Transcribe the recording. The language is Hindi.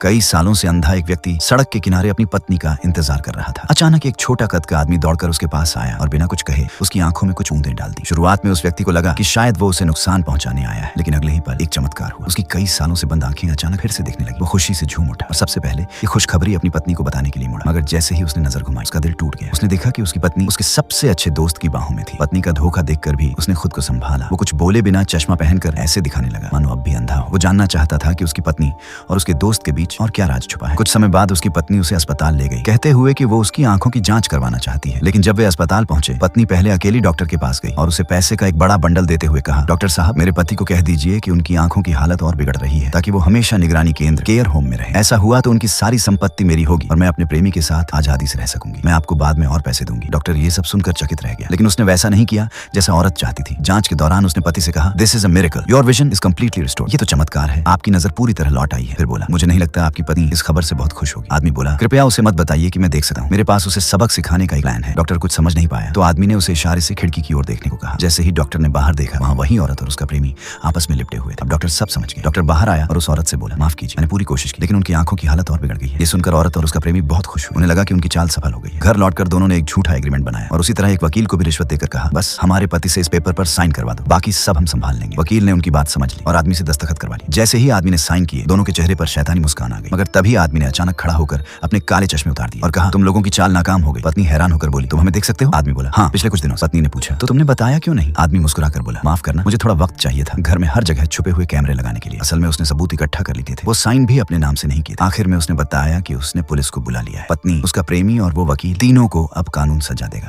कई सालों से अंधा एक व्यक्ति सड़क के किनारे अपनी पत्नी का इंतजार कर रहा था। अचानक एक छोटा कद का आदमी दौड़कर उसके पास आया और बिना कुछ कहे उसकी आंखों में कुछ ऊंदें डाल दी। शुरुआत में उस व्यक्ति को लगा कि शायद वो उसे नुकसान पहुंचाने आया है, लेकिन अगले ही पल एक चमत्कार हुआ। उसकी कई सालों से बंद आंखें अचानक फिर से दिखने लगी। वो खुशी से झूम उठा और सबसे पहले ये खुशखबरी अपनी पत्नी को बताने के लिए मुड़ा, मगर जैसे ही उसने नजर घुमाई उसका दिल टूट गया। उसने देखा कि उसकी पत्नी उसके सबसे अच्छे दोस्त की बाहों में थी। पत्नी का धोखा देखकर भी उसने खुद को संभाला। वो कुछ बोले बिना चश्मा पहनकर ऐसे दिखाने लगा मानो अब भी अंधा हो। वो जानना चाहता था कि उसकी पत्नी और उसके दोस्त के बीच और क्या राज छुपा है। कुछ समय बाद उसकी पत्नी उसे अस्पताल ले गई, कहते हुए कि वो उसकी आंखों की जांच करवाना चाहती है। लेकिन जब वे अस्पताल पहुंचे, पत्नी पहले अकेली डॉक्टर के पास गई और उसे पैसे का एक बड़ा बंडल देते हुए कहा, डॉक्टर साहब, मेरे पति को कह दीजिए कि उनकी आंखों की हालत और बिगड़ रही है, ताकि वो हमेशा निगरानी केंद्र केयर होम में रहे। ऐसा हुआ तो उनकी सारी संपत्ति मेरी होगी और मैं अपने प्रेमी के साथ आजादी से रह सकूंगी। मैं आपको बाद में और पैसे दूंगी। डॉक्टर ये सब सुनकर चकित रह गया, लेकिन उसने वैसा नहीं किया जैसा औरत चाहती थी। जांच के दौरान उसने पति से कहा, this is a miracle, your vision is completely restored. ये तो चमत्कार है, आपकी नजर पूरी तरह लौट आई है। फिर बोला, मुझे नहीं लगता आपकी पत्नी इस खबर से बहुत खुश होगी। आदमी बोला, कृपया उसे मत बताइए कि मैं देख सकता हूँ, मेरे पास उसे सबक सिखाने का एक प्लान है। डॉक्टर कुछ समझ नहीं पाया तो आदमी ने उसे इशारे से खिड़की की ओर देखने को कहा। जैसे ही डॉक्टर ने बाहर देखा, वहाँ वही औरत और उसका प्रेमी आपस में लिपटे हुए थे। अब डॉक्टर सब समझ गए। डॉक्टर बाहर आया और उस औरत से बोला, माफ कीजिए, मैंने पूरी कोशिश की, लेकिन उनकी आंखों की हालत और बिगड़ गई है। ये सुनकर औरत और उसका प्रेमी बहुत खुश हुए। उन्हें लगा कि उनकी चाल सफल हो गई है। घर लौटकर दोनों ने एक झूठा एग्रीमेंट बनाया और उसी तरह एक वकील को भी रिश्वत देकर कहा, बस हमारे पति से इस पेपर पर साइन करवा दो, बाकी सब हम संभाल लेंगे। वकील ने उनकी बात समझ ली और आदमी से दस्तखत करवा ली। जैसे ही आदमी ने साइन किए, दोनों के चेहरे पर शैतानी मुस्कान आ गई। मगर तभी आदमी ने अचानक खड़ा होकर अपने काले चश्मे उतार दिए और कहा, तुम लोगों की चाल नाकाम हो गई। पत्नी हैरान होकर बोली, तुम हमें देख सकते हो? आदमी बोला, हाँ, पिछले कुछ दिनों। पत्नी ने पूछा, तो तुमने बताया क्यों नहीं? आदमी मुस्कुराकर बोला, माफ करना, मुझे थोड़ा वक्त चाहिए था घर में हर जगह छुपे हुए कैमरे लगाने के लिए। असल में उसने सबूत इकट्ठा कर लिए थे, वो साइन भी अपने नाम से नहीं किए। आखिर में उसने बताया कि उसने पुलिस को बुला लिया है। पत्नी, उसका प्रेमी और वो वकील, तीनों को अब कानून सजा देगा।